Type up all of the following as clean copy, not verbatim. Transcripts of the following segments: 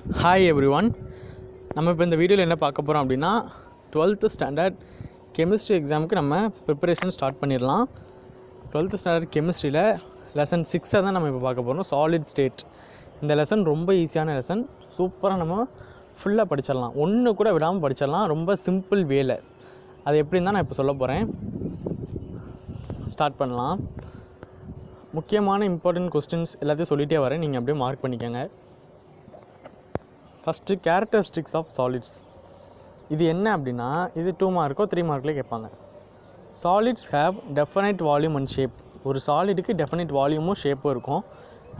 Hi everyone. நம்ம இப்போ இந்த வீடியோவில் என்ன பார்க்க போகிறோம் அப்படின்னா 12th ஸ்டாண்டர்ட் கெமிஸ்ட்ரி எக்ஸாமுக்கு நம்ம ப்ரிப்பரேஷன் ஸ்டார்ட் பண்ணிடலாம். 12th ஸ்டாண்டர்ட் கெமிஸ்ட்ரியில் லெசன் 6 தான் நம்ம இப்போ பார்க்க போகிறோம், சாலிட் ஸ்டேட். இந்த லெசன் ரொம்ப ஈஸியான லெசன், சூப்பராக நம்ம ஃபுல்லாக படிச்சிடலாம், ஒன்று கூட விடாமல் படிச்சிடலாம், ரொம்ப சிம்பிள் வேலை. அது எப்படின்னு தான் நான் இப்போ சொல்ல போகிறேன். ஸ்டார்ட் பண்ணலாம். முக்கியமான இம்பார்ட்டன்ட் கொஸ்டின்ஸ் எல்லாத்தையும் சொல்லிகிட்டே வரேன், நீங்கள் அப்படியே மார்க் பண்ணிக்கோங்க. First characteristics of solids. இது என்ன அப்படின்னா, இது 2 மார்க்கோ 3 மார்க்கில் கேட்பாங்க. Solids have definite volume and shape. ஒரு சாலிடுக்கு டெஃபனைட் வால்யூமும் ஷேப்பும் இருக்கும்.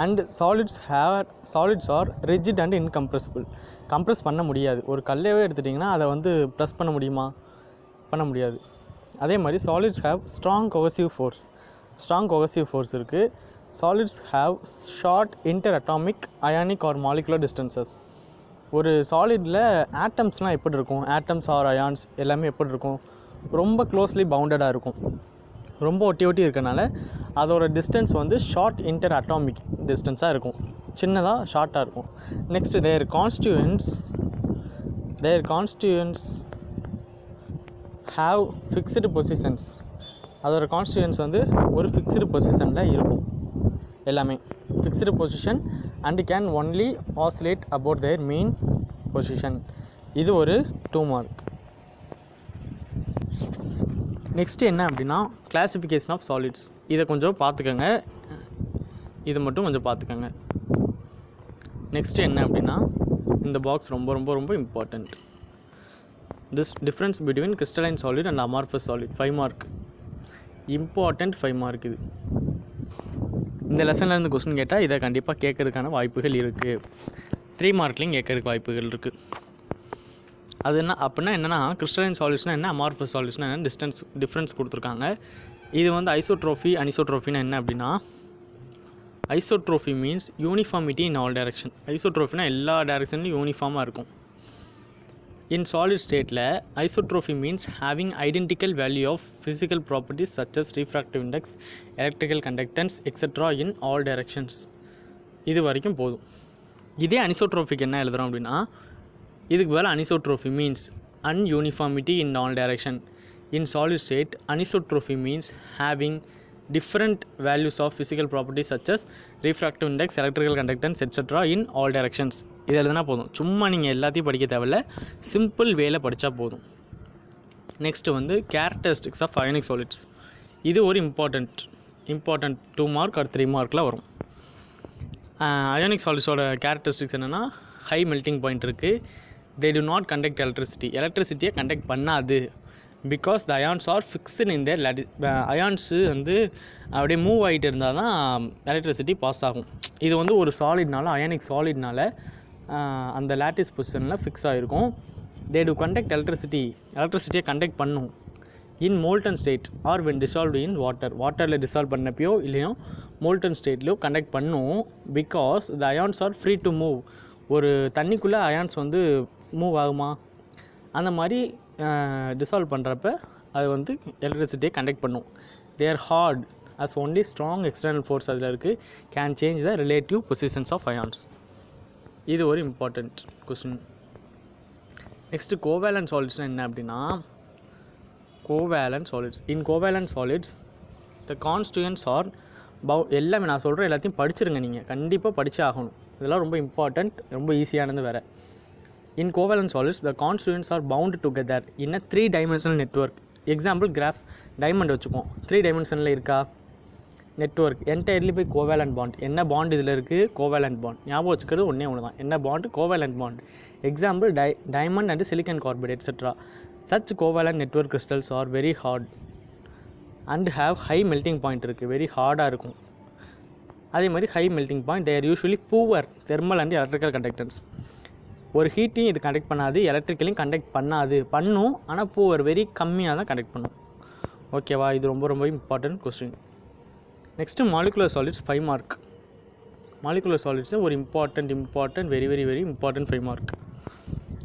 And solids are rigid and incompressible. Compress பண்ண முடியாது. ஒரு கல்லவே எடுத்துட்டிங்கன்னா அதை ப்ரெஸ் பண்ண முடியுமா? பண்ண முடியாது. அதே மாதிரி solids have strong cohesive force இருக்குது. Solids have short inter atomic ionic or molecular distances. ஒரு சாலிடில் ஆட்டம்ஸ்லாம் எப்படி இருக்கும், ஆட்டம்ஸ் ஆர் அயான்ஸ் எல்லாமே எப்படி இருக்கும், ரொம்ப க்ளோஸ்லி பவுண்டடாக இருக்கும். ரொம்ப ஒட்டி இருக்கனால அதோட டிஸ்டன்ஸ் ஷார்ட் இன்டர் அட்டாமிக் டிஸ்டன்ஸாக இருக்கும், சின்னதாக ஷார்ட்டாக இருக்கும். Next their constituents have fixed positions. அதோட கான்ஸ்டியூயன்ஸ் ஒரு ஃபிக்ஸ்டு பொசிஷனில் இருக்கும், எல்லாமே fixed position and can only oscillate about their mean position. இது ஒரு 2 மார்க். நெக்ஸ்ட்டு என்ன அப்படின்னா, கிளாசிஃபிகேஷன் ஆஃப் சாலிட்ஸ். இதை கொஞ்சம் பார்த்துக்கோங்க, இது மட்டும் கொஞ்சம் பார்த்துக்கோங்க. நெக்ஸ்ட்டு என்ன அப்படின்னா, இந்த பாக்ஸ் ரொம்ப ரொம்ப ரொம்ப important. This difference between crystalline solid and amorphous solid. 5 mark, important 5 mark. இது இந்த லெசன்லேருந்து கொஸ்டின் கேட்டால் இதை கண்டிப்பாக கேட்கறதுக்கான வாய்ப்புகள் இருக்குது. 3 மார்க்லையும் கேட்கறதுக்கு வாய்ப்புகள் இருக்குது. அது என்ன அப்படின்னா என்னென்னா, கிறிஸ்டலைன் சாலிட்ஸ்னால் என்ன, அமார்ஃபஸ் சாலிட்ஸ்னால் என்ன, டிஃப்ரென்ஸ் கொடுத்துருக்காங்க. இது ஐசோட்ரோஃபி அனிசோட்ரோஃபின்னா என்ன அப்படின்னா, isotropy means uniformity in all direction. ஐசோட்ரோஃபினா எல்லா டைரக்ஷன்லையும் யூனிஃபார்மாக இருக்கும். In solid stateல isotropy means having identical value of physical properties such as refractive index, electrical conductance, etc. in all directions. இது வரைக்கும் போதும். இதே அனிசோட்ரோஃபிக் என்ன எழுதுகிறோம் அப்படின்னா, இதுக்கு பதில் அனிசோட்ரோஃபி means ununiformity in all direction. In solid state, anisotropy means having different values of physical properties such as refractive index, electrical conductance, etc. in all directions. இது எழுதுனா போதும், சும்மா நீங்கள் எல்லாத்தையும் படிக்க தேவையில்ல, சிம்பிள் வேலை படித்தா போதும். Next characteristics of ionic solids. இது ஒரு இம்பார்ட்டண்ட் 2 மார்க் ஆர் 3 மார்க்கில் வரும். அயானிக் சாலிட்ஸோட கேரக்டரிஸ்டிக்ஸ் என்னென்னா, ஹை மெல்ட்டிங் பாயிண்ட் இருக்குது. தே டு நாட் கண்டக்ட் எலக்ட்ரிசிட்டியை கண்டக்ட் பண்ணாது. Because the ions are fixed in their ions அப்படியே மூவ் ஆகிட்டு இருந்தால் தான் எலக்ட்ரிசிட்டி பாஸ் ஆகும். இது ஒரு சாலிட்னால, அயானிக் சாலிட்னால அந்த லேட்டிஸ் பொசிஷனில் ஃபிக்ஸ் ஆகிருக்கும். தே டு கண்டக்ட் எலக்ட்ரிசிட்டியை கண்டக்ட் பண்ணும் in molten state or when dissolved in வாட்டரில் டிசால்வ் பண்ணப்பையோ இல்லையோ மோல்டன் ஸ்டேட்லையோ கண்டக்ட் பண்ணும். Because the ions are free to move. ஒரு தண்ணிக்குள்ளே அயான்ஸ் மூவ் ஆகுமா, அந்த மாதிரி டிசால்வ் பண்ணுறப்ப அது எலக்ட்ரிசிட்டியை கண்டக்ட் பண்ணும். They are hard as only strong external force அதில் இருக்குது can change the relative positions of ions. இது ஒரு இம்பார்ட்டண்ட் கொஸ்டின். நெக்ஸ்ட்டு கோவேலன்ட் சாலிட்ஸ்னால் என்ன அப்படின்னா, இன் covalent solids the constituents R எல்லாமே நான் சொல்கிறேன், எல்லாத்தையும் படிச்சிருங்க, நீங்கள் கண்டிப்பாக படித்தே ஆகணும். இதெல்லாம் ரொம்ப இம்பார்ட்டண்ட், ரொம்ப ஈஸியானது வேறு. In covalent solids the constituents are bound together in a 3-dimensional network. Example graph diamond வச்சுப்போம், 3 டைமென்ஷனில் இருக்கா network, entirely by covalent bond. என்ன பாண்ட் இதில் இருக்குது, கோவேலன்ட் பாண்ட். ஞாபகம் வச்சுக்கிறது ஒன்றே ஒன்று தான், என்ன bond, covalent bond. Example diamond and silicon carbide etcetera. Such covalent network crystals are very hard and have high melting point இருக்குது, வெரி ஹார்டாக இருக்கும். அதே மாதிரி high melting point, they are usually poor thermal and electrical conductance. ஒரு ஹீட்டையும் இது conduct பண்ணாது, எலக்ட்ரிக்கலையும் conduct பண்ணும், ஆனால் பூவர் வெரி கம்மியாக தான் கண்டக்ட் பண்ணும். ஓகேவா, இது ரொம்ப ரொம்ப important question. Next molecular solids 5 mark. Molecular solids ஒரு important very very very important 5 mark.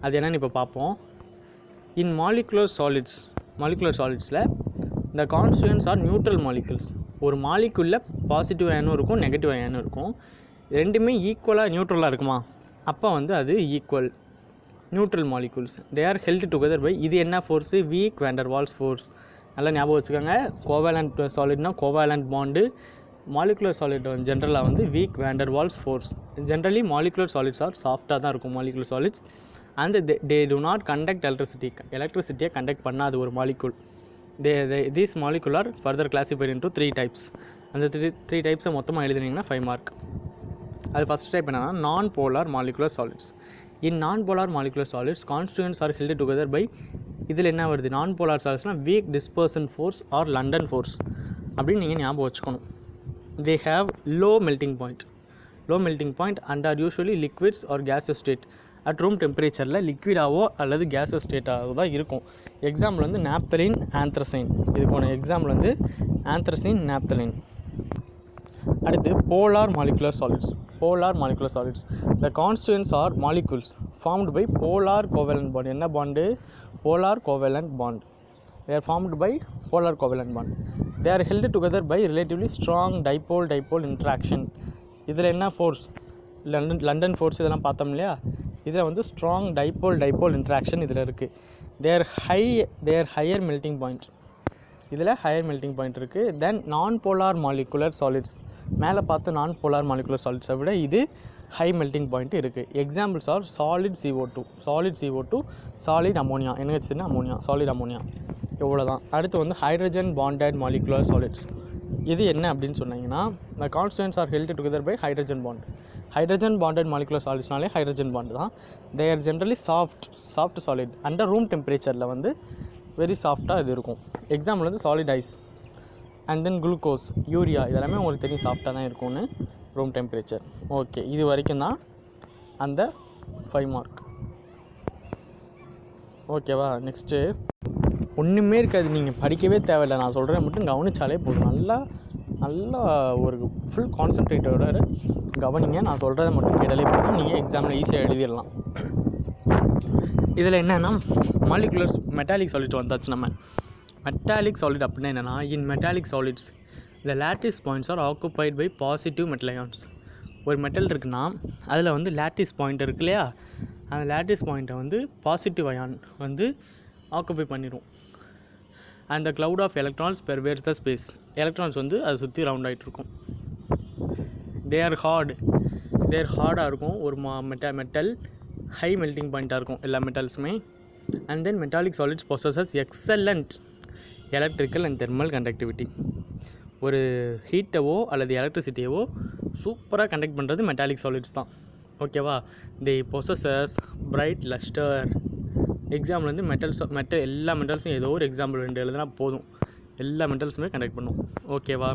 அது என்னென்னு இப்போ பார்ப்போம். இன் மாலிகுலர் சாலிட்ஸில் the constituents are neutral molecules. ஒரு மாலிகுலில் பாசிட்டிவ் அயனும் இருக்கும், நெகட்டிவ் அயனும் இருக்கும். ரெண்டுமே ஈக்குவலாக நியூட்ரலாக இருக்குமா? அப்போ வந்து அது equal. Neutral molecules they are held together by, இது என்ன force? Weak van der Waals force. நல்லா ஞாபகம் வச்சுக்கோங்க. கோவேலண்ட் சாலிட்னா கோவேலண்ட் பாண்டு, மாலிகுலர் சாலிட் ஜென்ரலாக வந்து weak van der Waals force. Generally molecular solids are சாஃப்டாக தான் இருக்கும் molecular solids. And they do not conduct எலக்ட்ரிசிட்டியை கண்டக்ட் பண்ணாது ஒரு molecule. These molecule are further classified into 3 types. அந்த த்ரீ டைப்ஸை மொத்தமாக எழுதினீங்கன்னா 5 mark. அது ஃபஸ்ட் டைப் என்னன்னா non polar molecular solids. In non polar molecular solids constituents are held together by, இதில் என்ன வருது? நான் போலார் சாலிட்ஸ்னால் weak dispersion force or London force அப்படின்னு நீங்கள் ஞாபகம் வச்சுக்கணும். They have low melting point and are usually liquids or gases state. At room டெம்பரேச்சரில் லிக்விடாவோ அல்லது கேஸஸ் ஸ்டேட்டாகவோ தான் இருக்கும். எக்ஸாம்பிள் வந்து நாப்தலின், ஆந்த்ரசைன். இதுக்கான எக்ஸாம்பிள் வந்து ஆந்த்ரசைன், நாப்தலின். அடுத்து polar molecular solids. The constituents are molecules formed by polar covalent bond. என்ன bond? polar covalent bond. They are formed by polar covalent bond. They are held together by relatively strong dipole interaction. இதில் என்ன force? London force இதெல்லாம் பார்த்தோம் இல்லையா? இதில் வந்து strong dipole interaction இதில் இருக்குது. தேர் ஹையர் மெல்டிங் பாயிண்ட். இதில் ஹையர் மெல்டிங் பாயிண்ட் இருக்குது. தென் நான் போலார் மாலிகுலர் சாலிட்ஸ். மேலே பார்த்து நான் போலார் மாலிகுலர் சாலிட்ஸை விட இது ஹை மெல்டிங் பாயிண்ட் இருக்குது. Examples R solid CO2, solid ammonia, என்ன வச்சுன்னா அமோனியா, சாலிட் அமோனியா. இவ்வளோ தான். அடுத்து வந்து ஹைட்ரஜன் பாண்டட் மாலிகுலர் சாலிட்ஸ். இது என்ன அப்படின்னு சொன்னீங்கன்னா, the constituents are held together by hydrogen bond. Hydrogen bonded molecular சாலிட்ஸ்னாலே ஹைட்ரஜன் பாண்ட் தான். they are generally soft solid. Under room டெம்பரேச்சரில் வந்து வெரி சாஃப்டாக இது இருக்கும். எக்ஸாம்பிள் வந்து solid ice and then glucose, urea, இதெல்லாமே உங்களுக்கு தெரியும் சாஃப்டாக தான் இருக்கும்னு ரூம் டெம்பரேச்சர். ஓகே, இது வரைக்கும் தான் அந்த 5 mark. ஓகேவா? நெக்ஸ்ட்டு ஒன்றுமே இருக்காது, நீங்கள் படிக்கவே தேவையில்லை, நான் சொல்கிறேன் மட்டும் கவனித்தாலே போதும். நல்லா ஒரு ஃபுல் கான்சன்ட்ரேட்டோட கவனிங்க. நான் சொல்கிறத மட்டும் கேட்டாலே போதும், நீங்கள் எக்ஸாமில் ஈஸியாக எழுதிடலாம். இதில் என்னென்னா மாலிகுலர்ஸ் மெட்டாலிக் சாலிட் வந்தாச்சு. நம்ம மெட்டாலிக் சாலிட் அப்படின்னா என்னென்னா, in metallic solids the lattice points are occupied by positive metal ions. ஒரு மெட்டல் இருக்குன்னா அதில் வந்து லேட்டிஸ் பாயிண்ட் இருக்கு இல்லையா? அந்த லேட்டிஸ் பாயிண்ட்டை வந்து பாசிட்டிவ் அயான் வந்து ஆக்குபை பண்ணிடும். And the cloud of electrons pervades the space. Electrons வந்து அதை சுற்றி ரவுண்ட் ஆகிட்டு இருக்கும். தேர் ஹார்டாக இருக்கும். ஒரு மெட்டல் ஹை மெல்டிங் பாயிண்ட்டாக இருக்கும் எல்லா மெட்டல்ஸுமே. And then metallic solids possess excellent electrical and thermal conductivity. ஒரு ஹீட்டவோ அல்லது எலக்ட்ரிசிட்டியவோ சூப்பராக கண்டக்ட் பண்ணுறது மெட்டாலிக் சாலிட்ஸ் தான். ஓகேவா? தி பொசஸஸ் பிரைட் லஸ்டர். எக்ஸாம்பிள் வந்து மெட்டல் எல்லா மெட்டல்ஸும் ஏதோ ஒரு எக்ஸாம்பிள் 2 எழுதுனா போதும், எல்லா மெட்டல்ஸுமே கண்டக்ட் பண்ணும். ஓகேவா?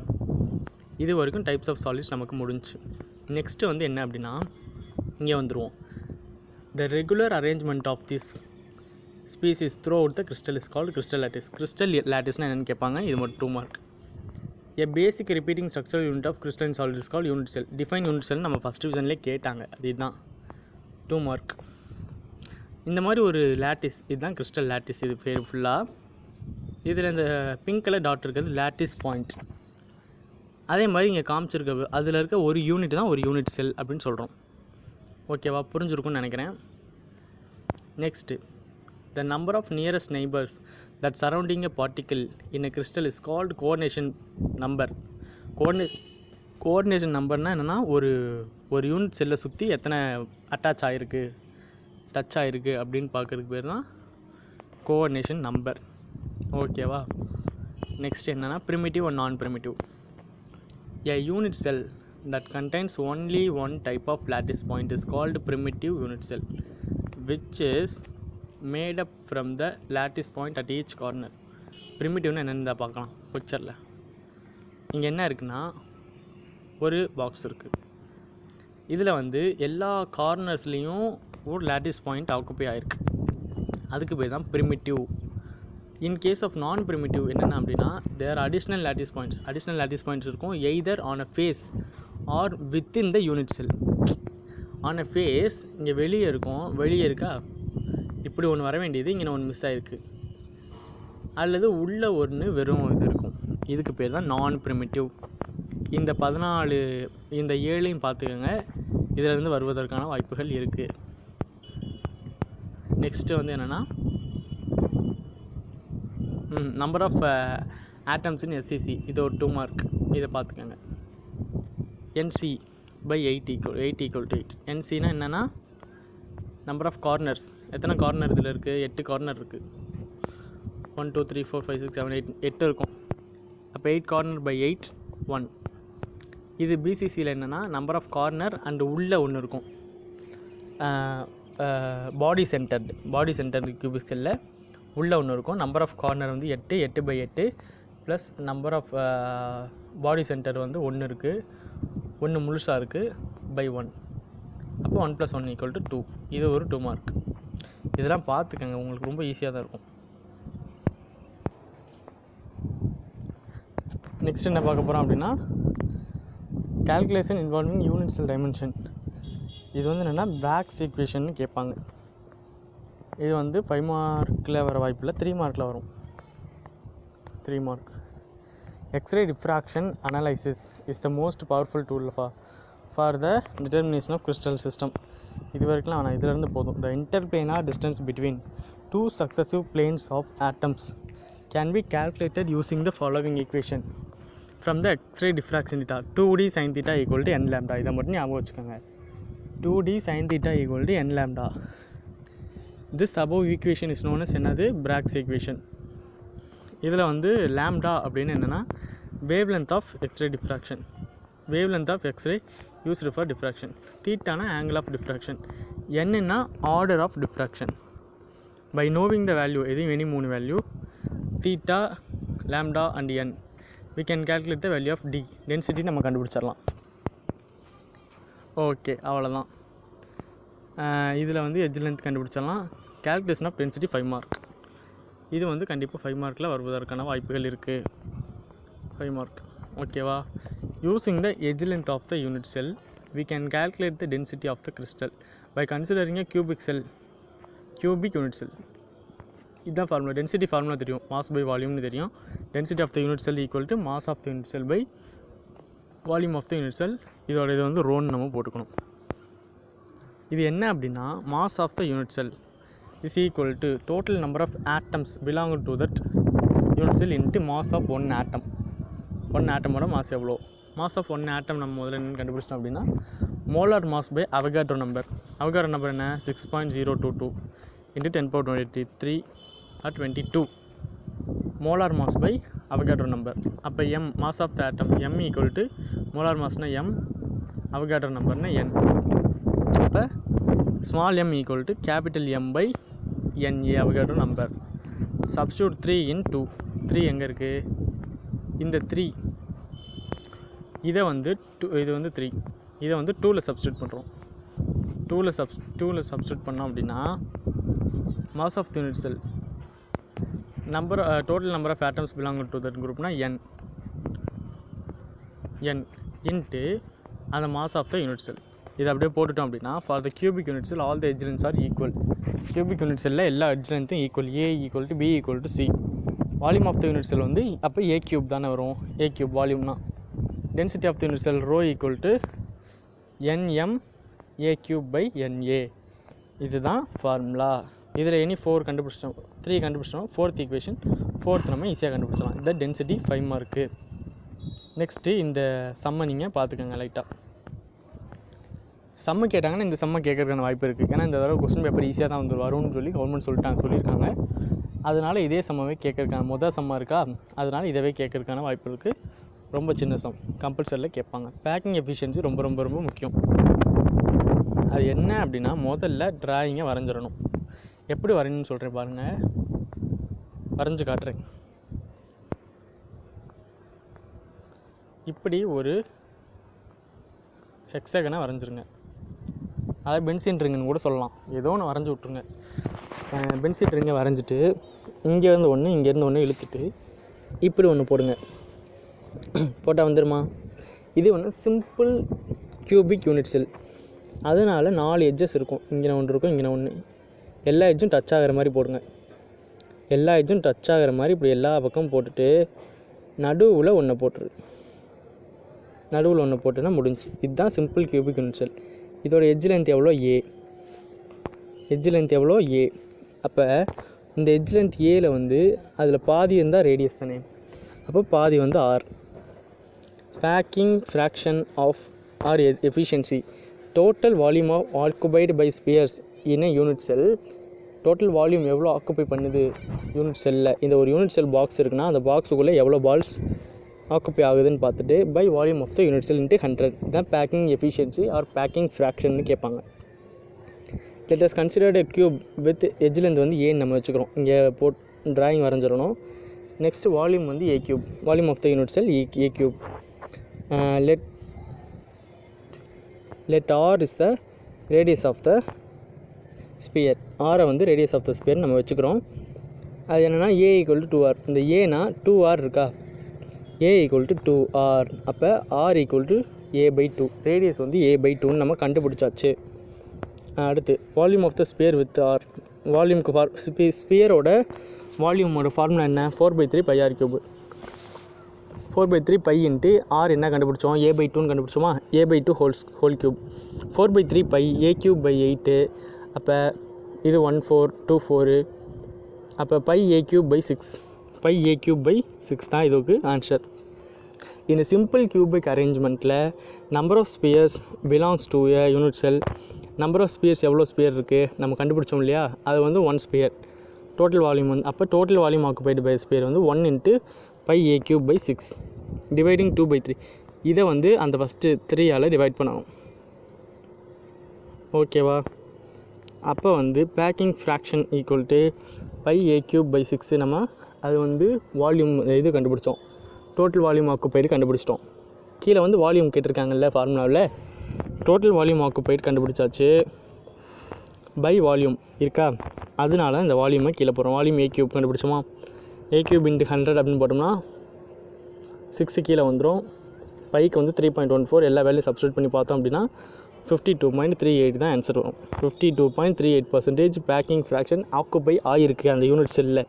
இது வரைக்கும் டைப்ஸ் ஆஃப் சாலிட்ஸ் நமக்கு முடிஞ்சு. நெக்ஸ்ட்டு வந்து என்ன அப்படின்னா, இங்கே வந்துடுவோம். The regular arrangement of this species throughout the crystal is called crystal lattice. Crystal லேட்டிஸ்னால் என்னென்னு கேட்பாங்க. இது மட்டும் 2 mark. A basic repeating structural unit of crystalline solid is called unit cell. Define unit cell நம்ம first டிவிஷன்லேயே கேட்டாங்க. இதுதான் 2 mark. இந்த மாதிரி ஒரு லேட்டிஸ், இதுதான் கிறிஸ்டல் லேட்டிஸ். இது பேர் ஃபுல்லாக. இதில் இந்த பிங்க் கலர் டாட் இருக்கிறது லேட்டிஸ் பாயிண்ட். அதே மாதிரி இங்கே காமிச்சிருக்க அதில் இருக்க ஒரு யூனிட் தான் ஒரு யூனிட் செல் அப்படின்னு சொல்கிறோம். ஓகேவா? புரிஞ்சிருக்கும்னு நினைக்கிறேன். Next, the number of nearest neighbors that surrounding a particle in a crystal is called coordination number. Coordination நம்பர்னால் என்னென்னா, ஒரு யூனிட் செல்லை சுற்றி எத்தனை டச் ஆகிருக்கு அப்படின்னு பார்க்குறதுக்கு பேர் தான் கோஆர்டினேஷன் நம்பர். ஓகேவா? நெக்ஸ்ட் என்னென்னா primitive and non-primitive. A unit cell that contains only one type of lattice point is called primitive unit cell, which is made up from the lattice point at each corner. ப்ரிமிட்டிவ்னு என்னென்னு பார்க்கலாம் பிக்சரில். இங்கே என்ன இருக்குன்னா, ஒரு box இருக்குது. இதில் வந்து எல்லா கார்னர்ஸ்லேயும் ஒரு லேட்டிஸ் பாயிண்ட் ஆக்குப்பை ஆகிருக்கு. அதுக்கு பேர் தான் primitive. In case of non primitive என்னென்ன அப்படின்னா, தேர் அடிஷ்னல் லேட்டிஸ் பாயிண்ட்ஸ் இருக்கும். Either on a face or within the unit cell. On a face இங்கே வெளியே இருக்கா, இப்படி ஒன்று வர வேண்டியது இங்கே ஒன்று மிஸ் ஆகிருக்கு. அல்லது உள்ள ஒன்று வெறும் இது இருக்கும். இதுக்கு பேர் தான் நான் ப்ரிமிட்டிவ். இந்த 14 இந்த 7ஐயும் பார்த்துக்கோங்க. இதிலிருந்து வருவதற்கான வாய்ப்புகள் இருக்குது. நெக்ஸ்ட்டு வந்து என்னென்னா number of atoms in SCC, இது ஒரு 2 மார்க், இதை பார்த்துக்கோங்க. NC by 8 equal to 8. NCனா என்னென்னா நம்பர் ஆஃப் கார்னர்ஸ், எத்தனை கார்னர் இதில் இருக்குது, 8 கார்னர் இருக்குது. 1 2 3 4 5 6 7 8 8 இருக்கும். அப்போ 8 கார்னர் பை 8 1. இது பிசிசியில் என்னென்னா நம்பர் ஆஃப் கார்னர் அண்டு உள்ளே ஒன்று இருக்கும். பாடி சென்டர் கியூபிக்கலில் உள்ளே ஒன்று இருக்கும். நம்பர் ஆஃப் கார்னர் வந்து 8 8 by 8 plus number of body centre வந்து 1 இருக்குது, 1 முழுசாக இருக்குது பை 1. அப்போ 1 + 1 = 2. இது ஒரு 2 மார்க். இதெல்லாம் பார்த்துக்கங்க, உங்களுக்கு ரொம்ப ஈஸியாக தான் இருக்கும். நெக்ஸ்ட் என்ன பார்க்க போகிறோம் அப்படின்னா calculation involving unit cell dimension. இது வந்து என்னென்னா பிராக்ஸ் ஈக்குவேஷன் கேட்பாங்க. இது வந்து 5 மார்க்கில் வர வாய்ப்பில்லை, 3 மார்க்கில் வரும். 3 mark. X-ray diffraction analysis is the most powerful tool for the determination of crystal system. இது வரைக்கும் ஆனால் இதிலேருந்து போதும். The interplanar distance between 2 successive planes of atoms can be calculated using the following equation from the X-ray diffraction theta. 2d sin theta equal to n lambda. இதை மட்டும் ஞாபகம் வச்சுக்கோங்க. 2d sin theta equal to n lambda. This above equation is known as என்னது, Bragg's equation. இதில் வந்து lambda அப்படின்னு என்னென்னா wavelength of X-ray diffraction. Wavelength of X-ray used for diffraction. தீட்டானா ஆங்கிள் ஆஃப் டிஃப்ராக்ஷன். என்னன்னா order of diffraction. By knowing the value, எதுவும் any 3 value, theta, lambda and N, we can calculate the value of D. Density நம்ம கண்டுபிடிச்சிடலாம். Okay, அவ்வளோதான். இதில் வந்து edge length கண்டுபிடிச்சிடலாம். calculation of density 5 mark. இது வந்து கண்டிப்பாக 5 மார்க்கில் வருவதற்கான வாய்ப்புகள் இருக்குது. 5 மார்க், ஓகேவா? Using the edge length of the unit cell we can calculate the density of the crystal by considering a cubic unit cell. இதுதான் ஃபார்முலா. டென்சிட்டி ஃபார்முலா தெரியும், மாஸ் பை வால்யூம்னு தெரியும். Density of the unit cell equal to mass of the unit cell by volume of the unit cell. இதோட இது வந்து ரோன்னு நம்ம போட்டுக்கணும். இது என்ன அப்படின்னா mass of the unit cell is equal to total number of atoms belong to that unit cell into mass of 1 atom. 1 ஆட்டமோட மாஸ் எவ்வளோ? மாஸ் ஆஃப் 1 ஆட்டம் நம்ம முதல்ல என்னென்னு கண்டுபிடிச்சிட்டோம் அப்படின்னா molar mass by Avogadro number. Avogadro number என்ன? 6.022 × 10⁻23 at 22. Molar mass by Avogadro number. அப்போ m mass of the atom, m equal to molar மாஸ்னா m, அவகாட்ரோ நம்பர்னா n. அப்போ small m equal to capital M by NA Avogadro number. Substitute 3 in 2. 3 எங்கே இருக்குது? இந்த 3 இதை வந்து இது வந்து 3, இதை வந்து 2ல் சப்ஸ்டியூட் பண்ணுறோம். 2ல் சப்ஸ்டியூட் பண்ணோம் அப்படின்னா mass of the unit cell total number of atoms belong to that குரூப்னா n இன்ட்டு அந்த mass of the unit cell. இதை அப்படியே போட்டுட்டோம் அப்படின்னா for the cubic unit cell all the edge lengths are equal. Cubic unit செல்லில் எல்லா edge லென்த்தும் equal. A equal to B equal to C. Volume of the unit cell வந்து அப்போ A cube தானே வரும். A கியூப் வால்யூம்னா. Density of the unit cell rho equal to NM A cube by NA. இதுதான் formula. இதில் any 4 கண்டுபிடிச்சிட்டோம், 3 கண்டுபிடிச்சிட்டோம். 4th equation, 4th நம்ம ஈஸியாக கண்டுபிடிச்சலாம். இந்த டென்சிட்டி 5 மார்க்கு. நெக்ஸ்ட்டு இந்த சம்மை நீங்கள் பார்த்துக்கோங்க லைட்டாக. சம்மு கேட்டாங்கன்னா இந்த சம்மை கேட்கறதுக்கான வாய்ப்பு இருக்குது. ஏன்னா இந்த தடவை கொஸ்டின் பேப்பர் ஈஸியாக தான் வந்து வரும்னு சொல்லி கவர்மெண்ட் சொல்லியிருக்காங்க. அதனால் இதே சம்மாவே கேட்கறதுக்கான மொதல் சம்மா இருக்கா, அதனால் இதவே கேட்கறதுக்கான வாய்ப்பு இருக்குது. ரொம்ப சின்ன சம், கம்பல்சரியில் கேட்பாங்க. பேக்கிங் எஃபிஷியன்சி ரொம்ப ரொம்ப ரொம்ப முக்கியம். அது என்ன அப்படின்னா முதல்ல ட்ராயிங்கை வரைஞ்சிடணும். எப்படி வரையணும்னு சொல்கிறேன் பாருங்கள், வரைஞ்சி காட்டுறேன். இப்படி ஒரு ஹெக்ஸகனை வரைஞ்சிருங்க. அதை பென்சின் ரிங்குன்னு கூட சொல்லலாம், ஏதோ ஒன்று வரைஞ்சி விட்ருங்க. பென்சின் ரிங்கை வரைஞ்சிட்டு இங்கேருந்து ஒன்று இங்கேருந்து ஒன்று இழுத்துட்டு இப்படி ஒன்று போடுங்க. போட்டால் வந்துடுமா? இது ஒன்று சிம்பிள் கியூபிக் யூனிட் செல். அதனால் 4 எட்ஜஸ் இருக்கும். இங்கே ஒன்று இருக்கும், இங்கே ஒன்று. எல்லா எட்ஜும் டச் ஆகிற மாதிரி போடுங்க. எல்லா எட்ஜும் டச் ஆகிற மாதிரி இப்படி எல்லா பக்கமும் போட்டுட்டு நடுவில் ஒன்று போட்டுரு. நடுவில் ஒன்று போட்டுன்னா முடிஞ்சு. இதுதான் சிம்பிள் கியூபிக் யூனிட் செல். இதோட எட்ஜ் லென்த் எவ்வளோ ஏ, எட்ஜ் லென்த் எவ்வளோ ஏ. அப்போ இந்த எட்ஜ் லென்த் ஏல வந்து அதில் பாதி இருந்தால் ரேடியஸ் தானே, அப்போ பாதி வந்து R. Packing fraction of or efficiency, total volume of occupied by spheres in a unit cell. Total volume எவ்வளோ ஆக்குபை பண்ணுது யூனிட் செல்லில். இந்த ஒரு யூனிட் செல் பாக்ஸ் இருக்குன்னா அந்த பாக்ஸுக்குள்ளே எவ்வளோ பால்ஸ் ஆக்குப்பை ஆகுதுன்னு பார்த்துட்டு by volume of the unit cell into 100. இதுதான் பேக்கிங் எஃபிஷியன்சி ஆர் பேக்கிங் ஃப்ராக்ஷன்னு கேட்பாங்க. Let us considered a cube with edge length வந்து ஏன்னு நம்ம வச்சுக்கிறோம். இங்கே ட்ராயிங் வரைஞ்சிடணும். நெக்ஸ்ட் வால்யூம் வந்து A cube, volume of the unit cell A cube. Let R is the radius of the sphere. ஆரை வந்து ரேடியஸ் ஆஃப் த ஸ்பியர் நம்ம வச்சுக்கிறோம். அது என்னென்னா ஏ ஈக்குவல் டு 2r. இந்த ஏனா 2r இருக்கா, ஏ ஈக்குவல் டு 2r. அப்போ R equal to a/2. Radius வந்து a/2ன்னு நம்ம கண்டுபிடிச்சாச்சு. அடுத்து volume of the sphere with R. வால்யூமுக்கு ஸ்பியரோட வால்யூமோட ஃபார்முலா என்ன, 4/3 πr3. 4/3 π இன்ட்டு ஆர் என்ன கண்டுபிடிச்சோம், a/2ன்னு கண்டுபிடிச்சோமா, a/2 ஹோல் கியூப். 4/3 π a3/8. அப்போ இது 1424. அப்போ π a3/6, π a3/6 தான் இதுக்கு ஆன்சர். இந்த சிம்பிள் கியூபிக் அரேஞ்ச்மெண்ட்டில் number of spheres belongs to a unit cell. Number of spheres எவ்வளோ ஸ்பியர் இருக்குது நம்ம கண்டுபிடிச்சோம் இல்லையா, அது வந்து 1 ஸ்பியர். டோட்டல் வால்யூம் வந்து அப்போ total volume occupied by sphere வந்து 1 இன்ட்டு π a3/6 டிவைடிங் 2/3. இதை வந்து அந்த ஃபஸ்ட்டு 3ஆல் டிவைட் பண்ணணும். ஓகேவா. அப்போ வந்து packing fraction equal to π a3/6 நம்ம அது வந்து வால்யூம் இது கண்டுபிடிச்சோம், டோட்டல் வால்யூம் ஆக்குபைடு கண்டுபிடிச்சிட்டோம். கீழே வந்து வால்யூம் கேட்டிருக்காங்கல்ல ஃபார்முலாவில், டோட்டல் வால்யூம் ஆக்குபைடு கண்டுபிடிச்சாச்சு. பை வால்யூம் இருக்கா, அதனால இந்த வால்யூமை கீழே போகிறோம். வால்யூம் a3 கண்டுபிடிச்சோமா, a3 × 100 அப்படின்னு போட்டோம்னா 6 கீழே வந்துடும். பைக்கு வந்து 3.14. எல்லா வேலையும் சப்ஸ்டியூட் பண்ணி பார்த்தோம் அப்படின்னா 52.38 தான் ஆன்சர் வரும். 52.38% பேக்கிங் ஃப்ராக்ஷன் ஆக்குபை ஆகிருக்கு அந்த யூனிட் செல்லில்.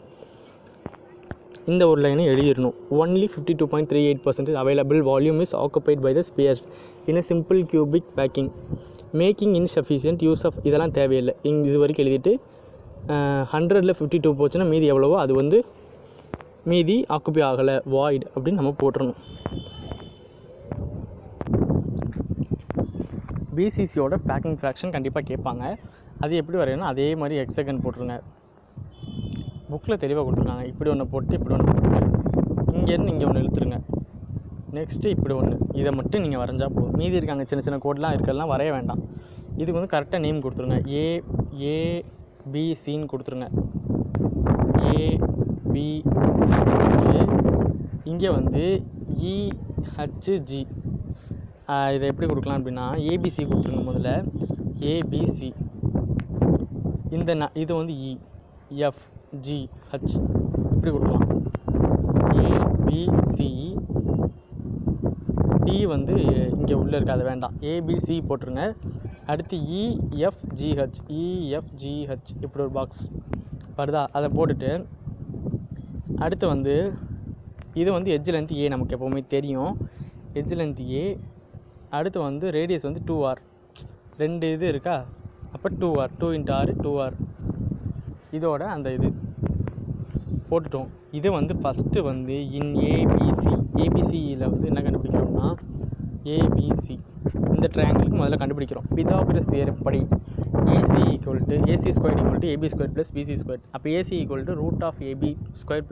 இந்த ஒரு லைனை எழுதிடணும். Only 52.38% available volume is occupied by the spheres in a simple cubic packing making insufficient use of. இதெல்லாம் தேவையில்லை. இது வரைக்கும் எழுதிட்டு 100ல் 52 போச்சுன்னா மீதி எவ்வளவோ அது வந்து மீதி ஆக்குபை ஆகலை, வாய்ட் அப்படின்னு நம்ம போட்டுறணும். பிசிசியோட பேக்கிங் ஃப்ராக்ஷன் கண்டிப்பாக கேட்பாங்க. அது எப்படி வரையணும், அதே மாதிரி எக்ஸகன் போட்டுருங்க. புக்கில் தெளிவாக கொடுத்துருக்காங்க. இப்படி ஒன்று போட்டு இப்படி ஒன்று போட்டு இங்கேருந்து இங்கே ஒன்று இழுத்துருங்க. நெக்ஸ்ட்டு இப்படி ஒன்று, இதை மட்டும் நீங்கள் வரைஞ்சா போதும். மீதி இருக்காங்க சின்ன சின்ன கோடெலாம் இருக்கிறதெல்லாம் வரைய வேண்டாம். இதுக்கு வந்து கரெக்டாக நேம் கொடுத்துருங்க. ஏபிசின்னு கொடுத்துருங்க. ஏபிசி. இங்கே வந்து இஹெச்ஜி. இதை எப்படி கொடுக்கலாம் அப்படின்னா ஏபிசி கொடுத்துருங்க. முதல்ல ஏபிசி. இது வந்து இஎஃப்ஜிஹெச் இப்படி கொடுக்கலாம். ஏபிசி. டி வந்து இங்கே உள்ளே இருக்காது, வேண்டாம். ஏபிசி போட்டுருங்க. அடுத்து இஎஃப்ஜிஹெச். இஎஃப்ஜிஹெச் இப்படி ஒரு பாக்ஸ் வருதா, அதை போட்டுட்டு அடுத்து வந்து இது வந்து எட்ஜ் லென்த் ஏ நமக்கு எப்போவுமே தெரியும். எட்ஜ் லென்த் ஏ. அடுத்து வந்து ரேடியஸ் வந்து 2r. 2 இது இருக்கா, அப்போ 2r, 2 × r 2r. இதோட அந்த இது போட்டுட்டோம். இது வந்து ஃபஸ்ட்டு வந்து இன் ஏபிசி. ஏபிசியில் வந்து என்ன கண்டுபிடிக்கிறோம்னா ஏபிசி இந்த ட்ரையாங்கிளுக்கு முதல்ல கண்டுபிடிக்கிறோம். பிதாகரஸ் தியரம் படி AC = AB² + BC². அப்போ AC = √AB²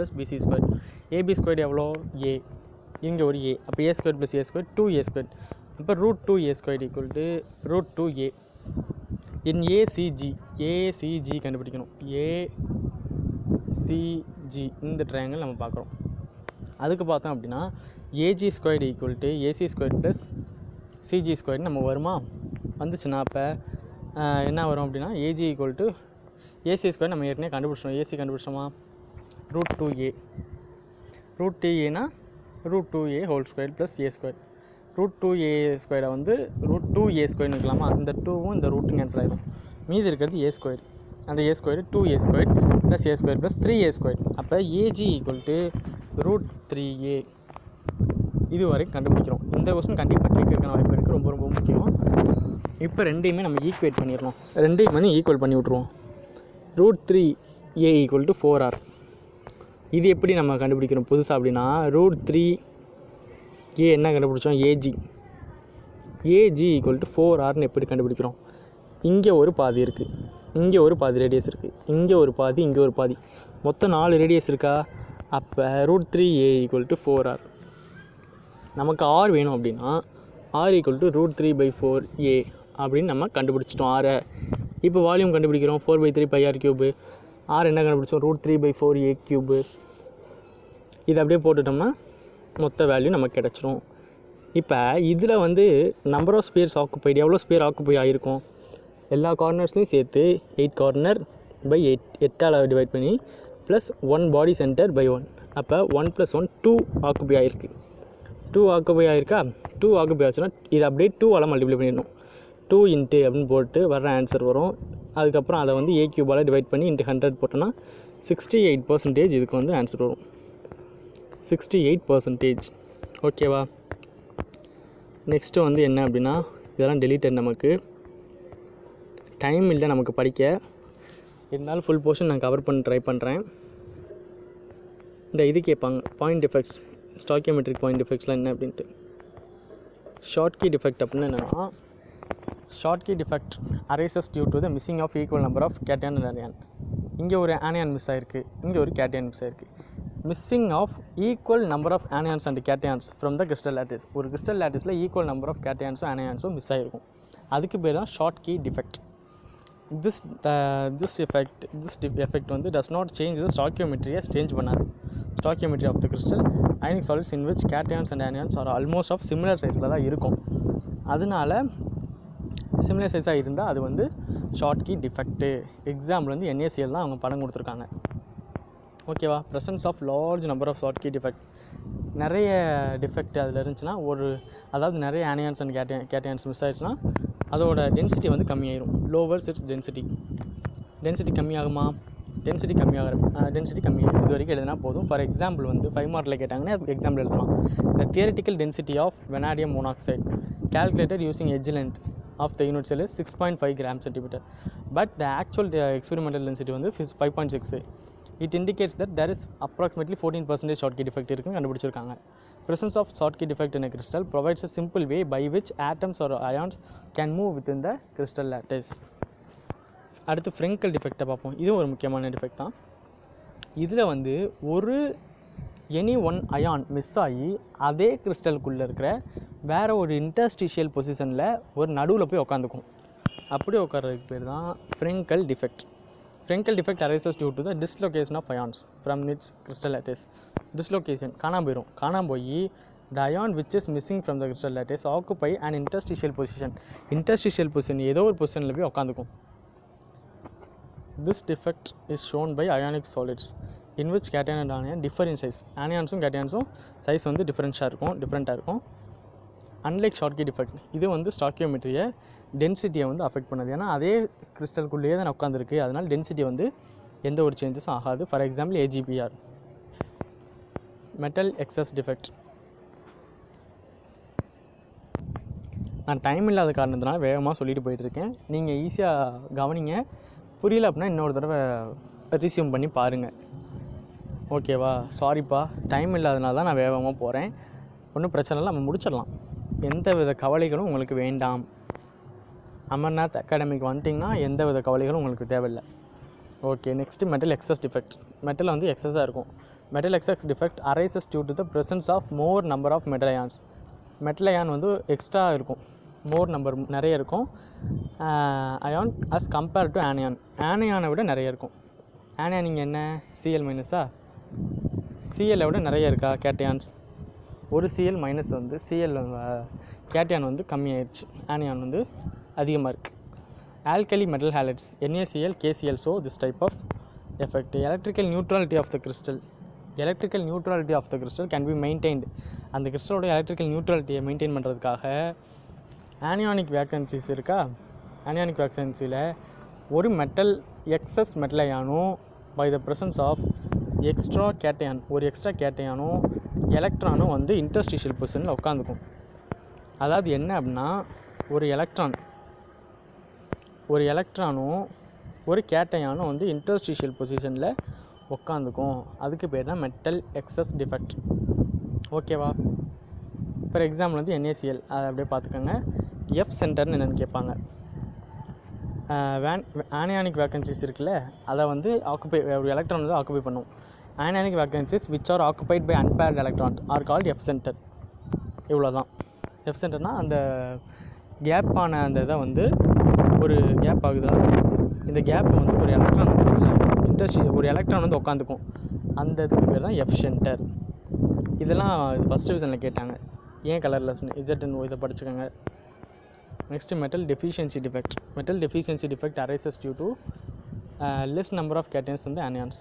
+ BC². AB² எவ்வளோ, A. இங்கே ஒரு A. அப்போ A² + A², 2A². அப்போ √2A² = √2A. இன் ACG கண்டுபிடிக்கணும். ACG இந்த ட்ரையாங்கிள் நம்ம பார்க்குறோம். அதுக்கு பார்த்தோம் அப்படின்னா AG² = AC² + CG² நம்ம வருமா, வந்துச்சுன்னா அப்போ என்ன வரும் அப்படின்னா AG = AC² நம்ம ஏற்கனவே கண்டுபிடிச்சோம். AC கண்டுபிடிச்சோமா, √2A. √2A √2A² + A². √2A² வந்து √2A² இருக்கலாமா, இந்த 2வும் இந்த ரூட்டும் கேன்சல் ஆகிடும். மீதி இருக்கிறது A². அந்த A² 2A² + A² + 3A². அப்போ AG = √3A. இது வரைக்கும் கண்டுபிடிக்கிறோம். இந்த கொஸ்டின் கண்டிப்பாக கேட்கறதுக்கான வாய்ப்பு இருக்குது. ரொம்ப ரொம்ப முக்கியம். இப்போ ரெண்டையுமே நம்ம ஈக்குவேட் பண்ணிடணும். ரெண்டையும் வந்து ஈக்குவல் பண்ணி விட்ருவோம். √3a = 4r. இது எப்படி நம்ம கண்டுபிடிக்கிறோம் புதுசாக அப்படின்னா, √3a என்ன கண்டுபிடிச்சோம், ஏஜி = 4rன்னு எப்படி கண்டுபிடிக்கிறோம். இங்கே ஒரு பாதி இருக்குது, இங்கே ஒரு பாதி ரேடியஸ் இருக்குது, இங்கே ஒரு பாதி, இங்கே ஒரு பாதி, மொத்தம் 4 ரேடியஸ் இருக்கா. அப்போ √3a = 4r. நமக்கு r வேணும் அப்படின்னா r = √3/4a அப்படின்னு நம்ம கண்டுபிடிச்சிட்டோம் r. இப்போ வால்யூம் கண்டுபிடிக்கிறோம், 4/3πr3. r என்ன கண்டுபிடிச்சோம், √3/4a3. இது அப்படியே போட்டுட்டோம்னா மொத்த வேல்யூ நமக்கு கிடச்சிரும். இப்போ இதில் வந்து நம்பர் ஆஃப் ஸ்பேர்ஸ் ஆக்குப்பைடு, எவ்வளோ ஸ்பேர் ஆக்குப்பை ஆகிருக்கும், எல்லா கார்னர்ஸ்லையும் சேர்த்து 8 corner/8, 8ஆல் டிவைட் பண்ணி ப்ளஸ் 1 பாடி சென்டர் பை 1. அப்போ 1 + 1 2 ஆக்குப்பை ஆகிருக்கு. 2 ஆக்குப்பை ஆகிருக்கா. 2 ஆக்குப்பை ஆச்சுன்னா இது அப்படியே 2ஆல் மல்டிப்ளை பண்ணிடணும். 2 × அப்படின்னு போட்டு வர்ற ஆன்சர் வரும். அதுக்கப்புறம் அதை வந்து a³ டிவைட் பண்ணி × 100 போட்டோன்னா 68% இதுக்கு வந்து ஆன்சர் வரும். 68%. ஓகேவா. நெக்ஸ்ட்டு வந்து என்ன அப்படின்னா, இதெல்லாம் டெலீட்டட், நமக்கு டைம் இல்லை நமக்கு படிக்க. இருந்தாலும் ஃபுல் போர்ஷன் நான் கவர் பண்ண ட்ரை பண்ணுறேன். இந்த இது கேட்பாங்க, பாயிண்ட் டிஃபெக்ட்ஸ், ஸ்டாக்கியோமெட்ரிக் பாயிண்ட் டிஃபெக்ட்ஸ்லாம் என்ன அப்படின்ட்டு. ஷார்ட் கீ டிஃபெக்ட் அப்படின்னு என்னென்னா, Schottky defect arises due to the missing of equal number of cation and anion. இங்கே ஒரு ஆனியான் மிஸ் ஆகிருக்கு, இங்கே ஒரு கேட்டையான் மிஸ் ஆகிருக்கு. Missing of equal number of anions and cations from the crystal lattice. ஒரு crystal லேட்டிஸில் equal number of கேட்டையான்ஸும் ஆனியான்ஸும் மிஸ் ஆகிருக்கும். அதுக்கு பேர் தான் Schottky defect. this effect வந்து does not change the stoichiometry. Change பண்ணாது stoichiometry of the crystal ionic solids in which cations and anions are almost of similar sizeல தான் இருக்கும். அதனால சிமிலர் சைஸாக இருந்தால் அது வந்து ஷார்ட் கீ டிஃபெக்ட்டு. எக்ஸாம்பிள் வந்து NaCl தான் அவங்க படம் கொடுத்துருக்காங்க. ஓகேவா. Presence of large number of Schottky defect, நிறைய டிஃபெக்ட் அதில் இருந்துச்சுன்னா, அதாவது நிறைய ஆனியான்ஸ் அண்ட் கேட்டையான்ஸ் மிஸ் ஆயிடுச்சுன்னா அதோட டென்சிட்டி வந்து கம்மியாயிரும். லோவர்ஸ் இட்ஸ் டென்சிட்டி கம்மியாகுமா, டென்சிட்டி கம்மியாகும். இது வரைக்கும் எழுதினா போதும். ஃபார் எக்ஸாம்பிள் வந்து 5 மார்க்கில் கேட்டாங்கன்னா எக்ஸாம்பிள் எழுதலாம். The theoretical density of vanadium monoxide calculated using edge length of the unit cell is 6.5 g/cm, but the actual experimental density வந்து 5.6. It indicates that there is approximately 14% short key defect இருக்குன்னு கண்டுபிடிச்சிருக்காங்க. Presence of short key defect in a crystal provides a simple way by which atoms or ions can move within the crystal lattice. அடுத்து Frenkel டிஃபெக்டை பார்ப்போம். இதுவும் ஒரு முக்கியமான defect தான். இதில் வந்து ஒரு எனி ஒன் அயான் மிஸ் ஆகி அதே கிறிஸ்டலுக்குள்ளே இருக்கிற வேறு ஒரு இன்டர்ஸ்டிஷியல் பொசிஷனில் ஒரு நடுவில் போய் உட்காந்துக்கும். அப்படி உட்கார்றதுக்கு பேர் தான் Frenkel defect. Frenkel defect arises due to the dislocation of ions from its crystal lattice. Dislocation காணாமல் போய் the ion which is missing from the crystal lattice occupy an interstitial position ஏதோ ஒரு பொசிஷனில் போய் உட்காந்துக்கும். This defect is shown by ionic solids in which cation and anion differ in size. ஆனியான்ஸும் கேட்டையான்ஸும் size வந்து டிஃப்ரெண்ட்டாக இருக்கும். அன்லைக் ஷார்ட் கீ டிஃபெக்ட், இது வந்து ஸ்டாக்கியோமெட்ரியை டென்சிட்டியை வந்து அஃபெக்ட் பண்ணது. ஏன்னா அதே கிறிஸ்டலுக்குள்ளேயே தான் உட்காந்துருக்கு, அதனால் டென்சிட்டி வந்து எந்த ஒரு சேஞ்சஸும் ஆகாது. For example AgBr. Metal excess defect, நான் டைம் இல்லாத காரணத்தினால வேகமாக சொல்லிட்டு போயிட்டுருக்கேன். நீங்கள் ஈஸியாக கவனிங்க. புரியல அப்படின்னா இன்னொரு தடவை ரிசியூம் பண்ணி பாருங்கள். ஓகேவா. சாரிப்பா, டைம் இல்லாதனால தான் நான் வேகமாக போகிறேன். ஒன்றும் பிரச்சனை இல்லை, நம்ம முடிச்சிடலாம். எந்த வித கவலைகளும் உங்களுக்கு வேண்டாம். அமர்நாத் அகாடமிக்கு வந்துட்டிங்கன்னா எந்த வித கவலைகளும் உங்களுக்கு தேவையில்லை. Okay. Next metal excess defect. Metal வந்து எக்ஸஸாக இருக்கும். Metal excess defect arises due to the presence of more number of metal ions. Metal ion வந்து எக்ஸ்ட்ரா இருக்கும், மோர் நம்பர் நிறைய இருக்கும். Ion as compared to anion, ஆனியானை விட நிறைய இருக்கும். ஆனியான் இங்கே என்ன, Cl மைனஸா, Cl விட நிறைய இருக்கா கேட்டையான்ஸ். ஒரு Cl மைனஸ் வந்து Cl கேட்டையான் வந்து கம்மியாயிடுச்சு, ஆனியான் வந்து அதிகமாக இருக்குது. Alkali metal halides NaCl, KCl. So this type of effect. Electrical neutrality of the crystal can be maintained. அந்த கிறிஸ்டலோட எலக்ட்ரிக்கல் நியூட்ரலிட்டியை மெயின்டைன் பண்ணுறதுக்காக ஆனியானிக் வேக்கன்சிஸ் இருக்கா. ஆனியானிக் வேக்கன்சியில் ஒரு எக்ஸஸ் மெட்டல் அயானும் by the presence of extra கேட்டையானும் எலக்ட்ரானும் வந்து இன்டர்ஸ்டிஷியல் பொசிஷனில் உட்காந்துக்கும். அதாவது என்ன அப்படின்னா, ஒரு எலக்ட்ரான் ஒரு எலக்ட்ரானும் ஒரு கேட்டையானும் வந்து இன்டர்ஸ்டிஷியல் பொசிஷனில் உட்காந்துக்கும். அதுக்கு பேர் தான் மெட்டல் எக்ஸஸ் டிஃபெக்ட். ஓகேவா? ஃபார் எக்ஸாம்பிள் வந்து NaCl, அதை அப்படியே பார்த்துக்கோங்க. எஃப் சென்டர்னு என்னென்னு கேட்பாங்க. ஆனியானிக் வேக்கன்சிஸ் இருக்குல்ல, அதை வந்து ஒரு எலக்ட்ரான் வந்து ஆக்குபை பண்ணும். Anionic vacancies which are occupied by unpaired electron are called F centre. இவ்வளோ தான். எஃப் சென்டர்னால் அந்த கேப்பான அந்த இதை வந்து ஒரு கேப் ஆகுதா, இந்த கேப்பை வந்து ஒரு எலக்ட்ரான் வந்து ஃபுல்லாக ஒரு எலக்ட்ரான் வந்து உட்காந்துக்கும். அந்த இதுக்கு பேர் தான் எஃப் சென்டர். இதெல்லாம் ஃபஸ்ட் டிவிஷனில் கேட்டாங்க. ஏன் கலர்லெஸ்னு இசட்னு இதை படிச்சுக்கோங்க. Next metal deficiency defect. Metal deficiency defect arises due to less number of cations வந்து ஆனியான்ஸ்.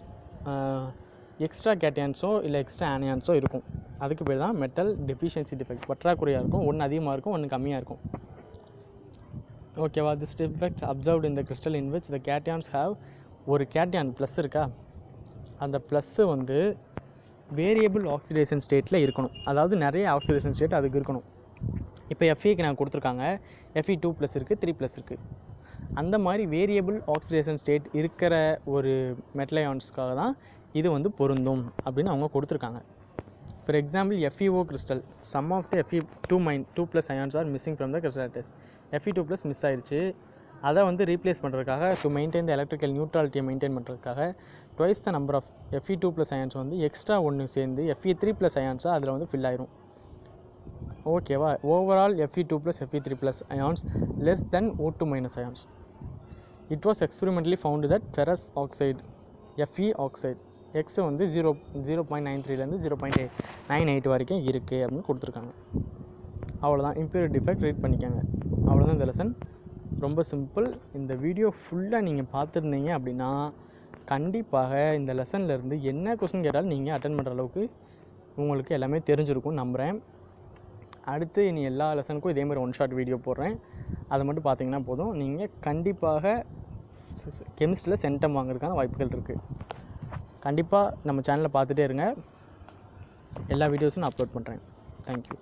எக்ஸ்ட்ரா கேட்டன்ஸோ இல்லை எக்ஸ்ட்ரா ஆனியான்ஸோ இருக்கும். அதுக்கு பேர் தான் மெட்டல் டெஃபிஷியன்சி டிஃபெக்ட். பற்றாக்குறையாக இருக்கும், ஒன்று அதிகமாக இருக்கும், ஒன்று கம்மியாக இருக்கும். ஓகேவா? This defect observed in the crystal in which the cations have, ஒரு கேட்டயான் ப்ளஸ் இருக்கா, அந்த ப்ளஸ்ஸு வந்து வேரியபிள் ஆக்சிடேஷன் ஸ்டேட்டில் இருக்கணும். அதாவது நிறைய ஆக்சிடேஷன் ஸ்டேட் அதுக்கு இருக்கணும். இப்போ Feக்கு நான் கொடுத்துருக்காங்க, Fe2+ இருக்குது, 3+ இருக்குது. அந்த மாதிரி வேரியபிள் ஆக்சிடேஷன் ஸ்டேட் இருக்கிற ஒரு மெட்டல் அயான்ஸ்க்காக தான் இது வந்து பொருந்தும் அப்படின்னு அவங்க கொடுத்துருக்காங்க. For example FeO crystal, some of the Fe2+ ions are missing from the crystal lattice. Fe2+ miss ஆயிடுச்சு. அதை வந்து ரீப்ளேஸ் பண்ணுறதுக்காக, டு மெயின்டைன் த எலக்ட்ரிக்கல் நியூட்ரலிட்டியை மெயின்டைன் பண்ணுறதுக்காக twice the number of Fe2+ ions வந்து எக்ஸ்ட்ரா ஒன்று சேர்ந்து Fe3+ அயான்ஸாக அதில் வந்து ஃபில் ஆயிரும். ஓகேவா? Overall Fe2+, Fe3+ ions less than O2- ions. It was experimentally found that ferrous oxide Fe oxide X வந்து 0.93லேருந்து 0.98 வரைக்கும் இருக்குது அப்படின்னு கொடுத்துருக்காங்க. அவ்வளோதான். இம்பியூரிட்டி டிஃபெக்ட் ரீட் பண்ணிக்கோங்க. அவ்வளோதான் இந்த லெசன். ரொம்ப சிம்பிள். இந்த வீடியோ ஃபுல்லாக நீங்கள் பார்த்துருந்தீங்க அப்படின்னா கண்டிப்பாக இந்த லெசன்லேருந்து என்ன கொஸ்டின் கேட்டாலும் நீங்கள் அட்டன் பண்ணுற அளவுக்கு உங்களுக்கு எல்லாமே தெரிஞ்சிருக்கும்னு நம்புகிறேன். அடுத்து இனி எல்லா லெசனுக்கும் இதே மாதிரி 1 ஷார்ட் வீடியோ போடுறேன். அதை மட்டும் பார்த்தீங்கன்னா போதும். நீங்கள் கண்டிப்பாக கெமிஸ்ட்ரியில் சென்டம் வாங்குறதுக்கான வாய்ப்புகள் இருக்குது. கண்டிப்பாக நம்ம சேனலை பார்த்துட்டே இருங்க. எல்லா வீடியோஸும் நான் அப்லோட் பண்ணுறேன். தேங்க்யூ.